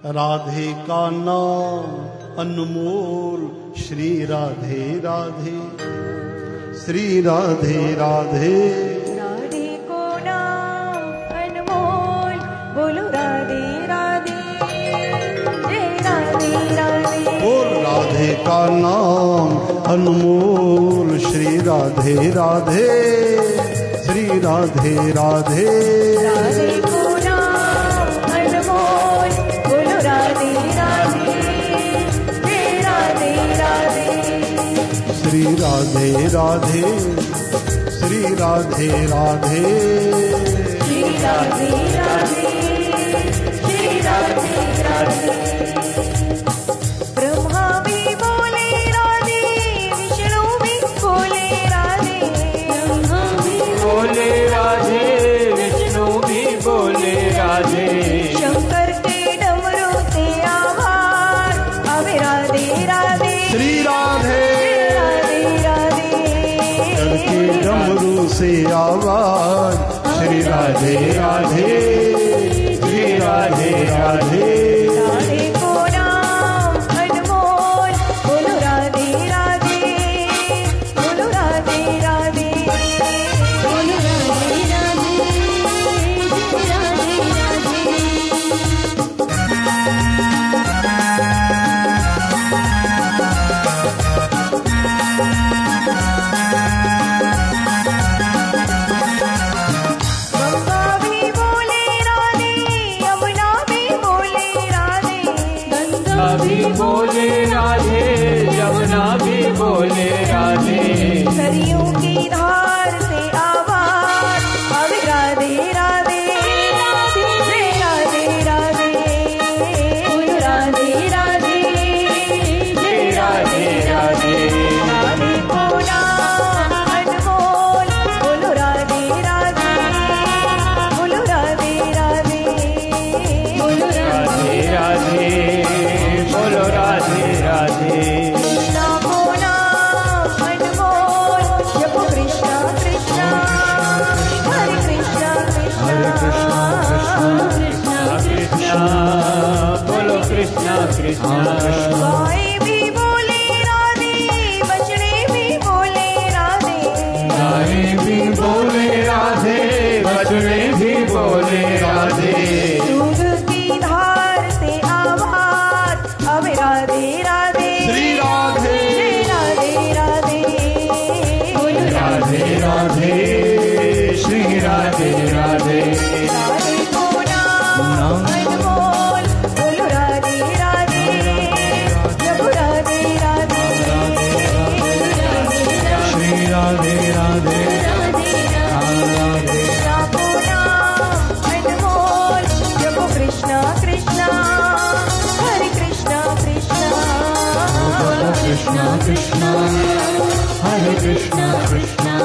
राधे का नाम अनमोल, श्री राधे राधे, श्री राधे राधे। राधे को नाम अनमोल, बोलो राधे राधे, जय राधे राधे। बोल राधे का नाम अनमोल, श्री राधे राधे, श्री राधे राधे। राधे को नाम अनमोल, बोलो राधे राधे, जय राधे राधे। श्री राधे राधे, श्री राधे राधे, श्री राधे राधे, श्री राधे राधे। ब्रह्मा भी बोले राधे, विष्णु भी बोले राधे, ब्रह्मा भी बोले राधे, विष्णु भी बोले राधे। शंकर के डमरू से आवाज आवे राधे राधे, श्री राधे। राधे राधे। करके डमरू से आवाज, श्री राधे राधे, श्री राधे राधे। राधे को नाम अनमोल, बोलो राधे राधे, बोलो राधे राधे, बोलो राधे राधे, राधे राधे। गंगा भी बोले राधे, यमुना भी बोले राधे, गंगा भी बोले राधे, यमुना भी बोले राधे। सरयू की धार से आवाज आवे राधे राधे, जय राधे राधे, बोलो राधे राधे, जय राधे राधे। राधे को नाम अनमोल, बोलो राधे राधे, बोलो राधे राधे, बोलो राधे राधे, बोलो राधे राधे। कृष्णा को नाम अनमोल, जपो कृष्णा कृष्णा, हरे कृष्णा कृष्णा, कृष्णा कृष्णा, बोलो कृष्णा कृष्णा। गाय भी बोले राधे, बछड़े भी बोले राधे, गाय भी बोले राधे, बछड़े भी बोले राधे। दूध की धार से आवाज आवे राधे राधे, श्री राधे। जय राधे राधे, बोलो राधे राधे, श्री राधे राधे। राधे को नाम अनमोल, बोलो राधे राधे, जपो राधे राधे, श्री राधे राधे, कृष्णा को नाम अनमोल, जपो कृष्णा कृष्णा, हरे कृष्णा कृष्णा, कृष्णा कृष्णा, हरे कृष्णा कृष्णा।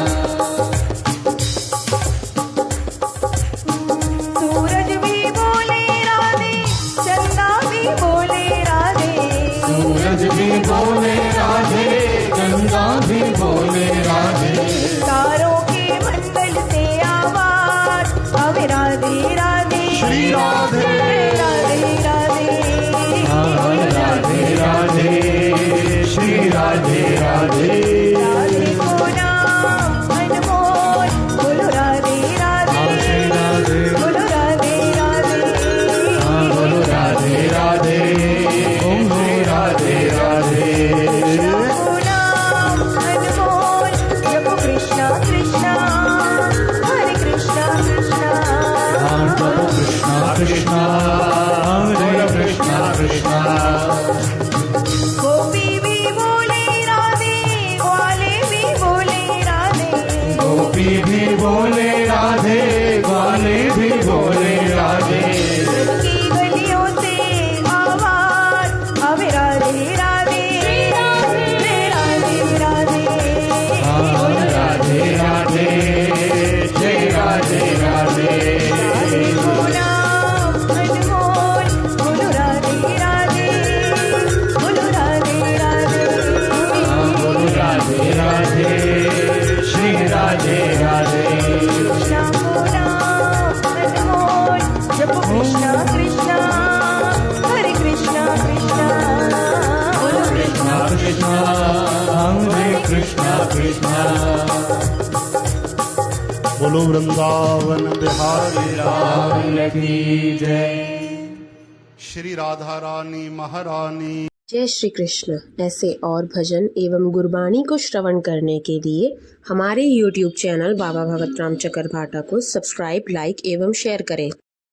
सूरज भी बोले राधे, चंदा भी बोले राधे, सूरज भी बोले राधे, गंगा भी बोले राधे। तारों के मंडल से आवाज आवे राधे राधे, श्री राधे। राधे राधे, राधे राधे, श्री राधे राधे। राधे को नाम अनमोल, बोलो राधे राधे, बोलो राधे राधे, बोलो राधे राधे, ओम राधे राधे। को नाम अनमोल, जपो कृष्णा कृष्णा, हरे कृष्णा कृष्णा, बोलो कृष्णा कृष्णा, हरे कृष्णा कृष्णा। गोपी भी बोले राधे, ग्वाले भी बोले राधे, गोपी भी बोले राधे, ग्वाले भी बोले राधे। की गलियों से आवाज आवे राधे राधे, जय राधे राधे, बोलो राधे राधे, जय राधे राधे। राधे को नाम अनमोल, बोलो राधे राधे, बोलो राधे राधे, बोलो राधे राधे, श्री राधे राधे। कृष्णा को नाम अनमोल, जपो कृष्णा कृष्णा, हरे कृष्ण बोलो वृंदावन बिहारी लाल की जय। श्री राधा रानी महारानी। जय श्री कृष्ण। ऐसे और भजन एवं गुरबाणी को श्रवण करने के लिए हमारे YouTube चैनल बाबा भगत राम चकरभाटा को सब्सक्राइब, लाइक एवं शेयर करें।